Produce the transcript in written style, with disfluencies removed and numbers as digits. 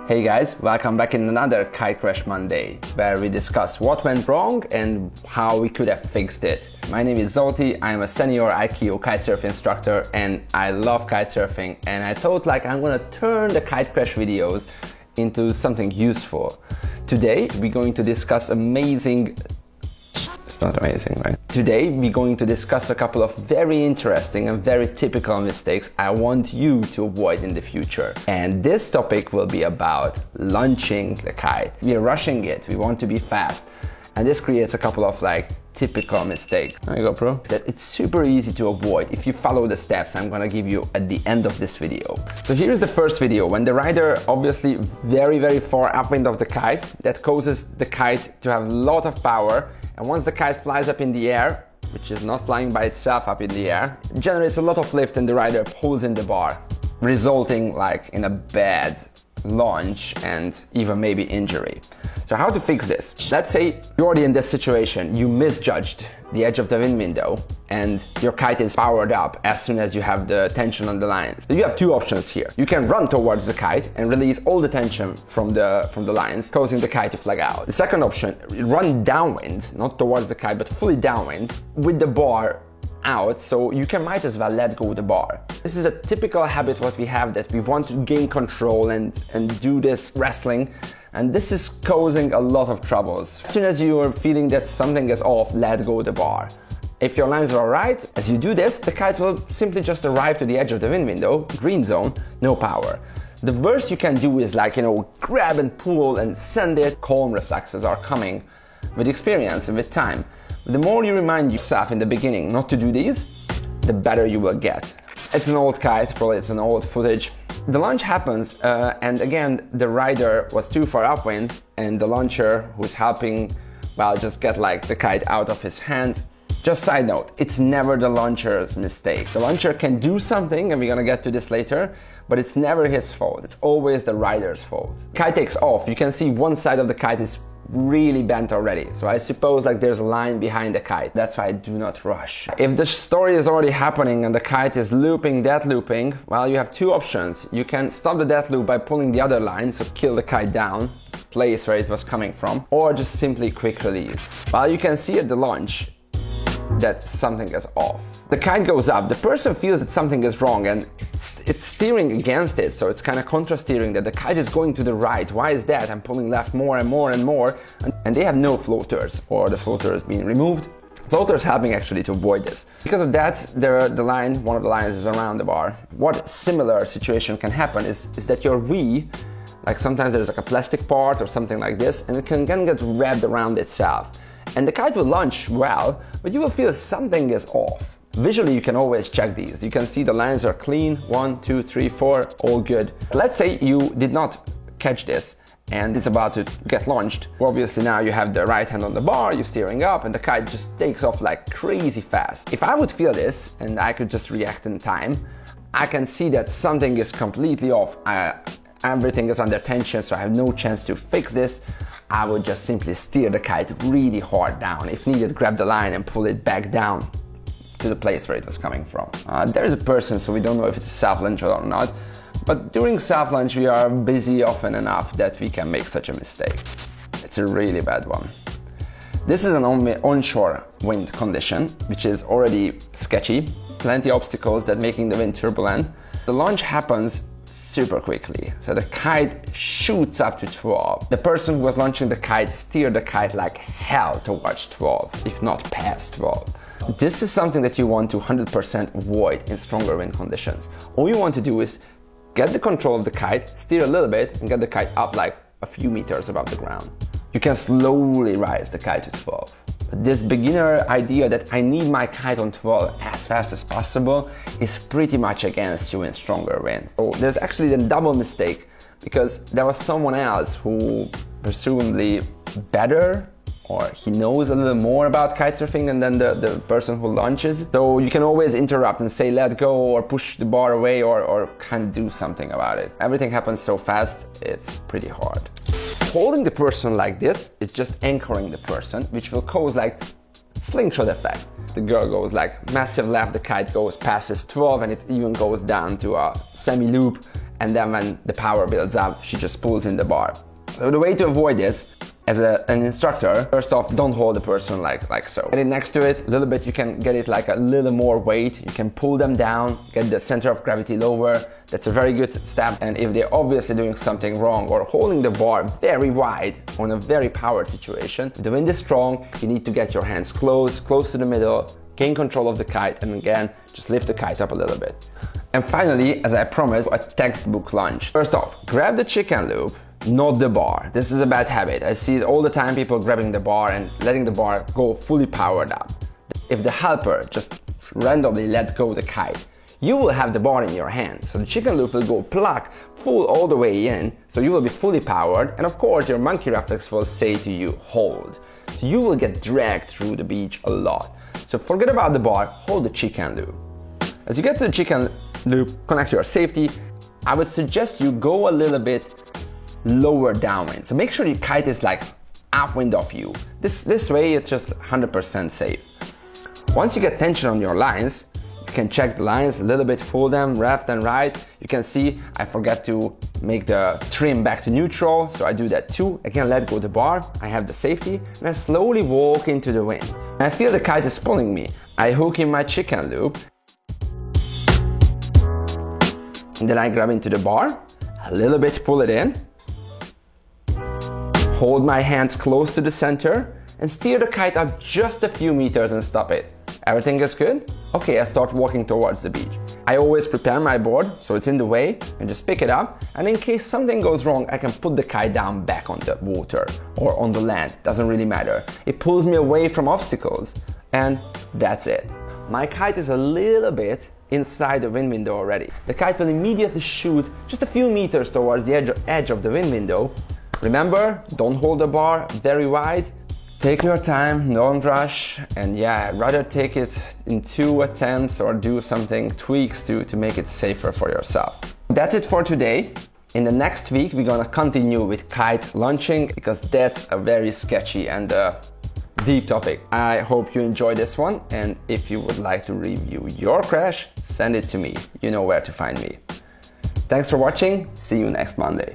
Hey guys, welcome back in another Kite Crash Monday, where we discuss what went wrong and how we could have fixed it. My name is Zolti, I'm a senior IKEO kitesurf instructor and I love kitesurfing, and I thought I'm gonna turn the Kite Crash videos into something useful. Today we're going to discuss It's not amazing, right? Today we're going to discuss a couple of very interesting and very typical mistakes I want you to avoid in the future. And this topic will be about launching the kite. We are rushing it, we want to be fast. And this creates a couple of typical mistakes. There you go, bro. That it's super easy to avoid if you follow the steps I'm gonna give you at the end of this video. So here's the first video, when the rider obviously very far upwind of the kite, that causes the kite to have a lot of power. And once the kite flies up in the air, which is not flying by itself up in the air, it generates a lot of lift and the rider pulls in the bar, resulting in a bad launch and even maybe injury. So how to fix this? Let's say you're already in this situation, you misjudged the edge of the wind window and your kite is powered up as soon as you have the tension on the lines. So you have two options here. You can run towards the kite and release all the tension from the lines, causing the kite to flag out. The second option, run downwind, not towards the kite, but fully downwind with the bar out, so you might as well let go of the bar. This is a typical habit what we have, that we want to gain control and do this wrestling, and this is causing a lot of troubles. As soon as you are feeling that something is off, let go of the bar. If your lines are alright, as you do this, the kite will simply just arrive to the edge of the wind window, green zone, no power. The worst you can do is grab and pull and send it. Calm reflexes are coming with experience and with time. The more you remind yourself in the beginning not to do these, the better you will get. It's an old kite, probably it's an old footage. The launch happens and again the rider was too far upwind and the launcher who's helping, just get the kite out of his hands. Just side note, it's never the launcher's mistake. The launcher can do something, and we're gonna get to this later, but it's never his fault. It's always the rider's fault. Kite takes off. You can see one side of the kite is really bent already. So I suppose there's a line behind the kite. That's why I do not rush. If the story is already happening and the kite is looping, death looping, you have two options. You can stop the death loop by pulling the other line, so kill the kite down, place where it was coming from, or just simply quick release. You can see at the launch that something is off. The kite goes up, the person feels that something is wrong and it's steering against it, so it's kind of contra steering, that the kite is going to the right. Why is that? I'm pulling left more and more and more, and they have no floaters, or the floater is being removed. Floaters helping actually to avoid this. Because of that, one of the lines is around the bar. What similar situation can happen is that your V, sometimes there's a plastic part or something like this, and it can get wrapped around itself. And the kite will launch well, but you will feel something is off. Visually, you can always check these. You can see the lines are clean, 1, 2, 3, 4, all good. Let's say you did not catch this and it's about to get launched. Obviously now you have the right hand on the bar, you're steering up, and the kite just takes off crazy fast. If I would feel this and I could just react in time, I can see that something is completely off. Everything is under tension, so I have no chance to fix this. I would just simply steer the kite really hard down. If needed, grab the line and pull it back down to the place where it was coming from. There is a person, so we don't know if it's a self-launch or not, but during self-launch we are busy often enough that we can make such a mistake. It's a really bad one. This is an onshore wind condition, which is already sketchy. Plenty of obstacles that making the wind turbulent. The launch happens super quickly, so the kite shoots up to 12. The person who was launching the kite steered the kite like hell towards 12, if not past 12. This is something that you want to 100% avoid in stronger wind conditions. All you want to do is get the control of the kite, steer a little bit, and get the kite up a few meters above the ground. You can slowly rise the kite to 12. This beginner idea that I need my kite on 12 as fast as possible is pretty much against you in stronger winds. So there's actually a double mistake, because there was someone else who presumably better, or he knows a little more about kitesurfing than the person who launches. So you can always interrupt and say let go, or push the bar away, or kind of do something about it. Everything happens so fast, it's pretty hard. Holding the person like this is just anchoring the person, which will cause slingshot effect. The girl goes massive left, the kite goes passes 12, and it even goes down to a semi-loop, and then when the power builds up, she just pulls in the bar. So the way to avoid this, as an instructor, first off, don't hold the person like so. Get it next to it, a little bit, you can get it like a little more weight, you can pull them down, get the center of gravity lower. That's a very good step. And if they're obviously doing something wrong or holding the bar very wide on a very powered situation, if the wind is strong, you need to get your hands close to the middle, gain control of the kite, and again, just lift the kite up a little bit. And finally, as I promised, a textbook lunge. First off, grab the chicken loop, not the bar. This is a bad habit. I see it all the time, people grabbing the bar and letting the bar go fully powered up. If the helper just randomly lets go the kite, you will have the bar in your hand. So the chicken loop will go pluck full all the way in, so you will be fully powered, and of course your monkey reflex will say to you, hold. So you will get dragged through the beach a lot. So forget about the bar, hold the chicken loop. As you get to the chicken loop, connect your safety, I would suggest you go a little bit lower downwind. So make sure your kite is like upwind of you. This way it's just 100% safe. Once you get tension on your lines, you can check the lines a little bit, pull them left and right. You can see I forget to make the trim back to neutral, so I do that too. Again, let go the bar, I have the safety, and I slowly walk into the wind. And I feel the kite is pulling me. I hook in my chicken loop, and then I grab into the bar, a little bit pull it in, hold my hands close to the center, and steer the kite up just a few meters and stop it. Everything is good? Okay, I start walking towards the beach. I always prepare my board so it's in the way and just pick it up, and in case something goes wrong, I can put the kite down back on the water or on the land, doesn't really matter. It pulls me away from obstacles, and that's it. My kite is a little bit inside the wind window already. The kite will immediately shoot just a few meters towards the edge of the wind window. Remember, don't hold the bar very wide. Take your time, don't rush, and yeah, I'd rather take it in 2 attempts or do something tweaks to make it safer for yourself. That's it for today. In the next week, we're gonna continue with kite launching because that's a very sketchy and deep topic. I hope you enjoyed this one, and if you would like to review your crash, send it to me. You know where to find me. Thanks for watching. See you next Monday.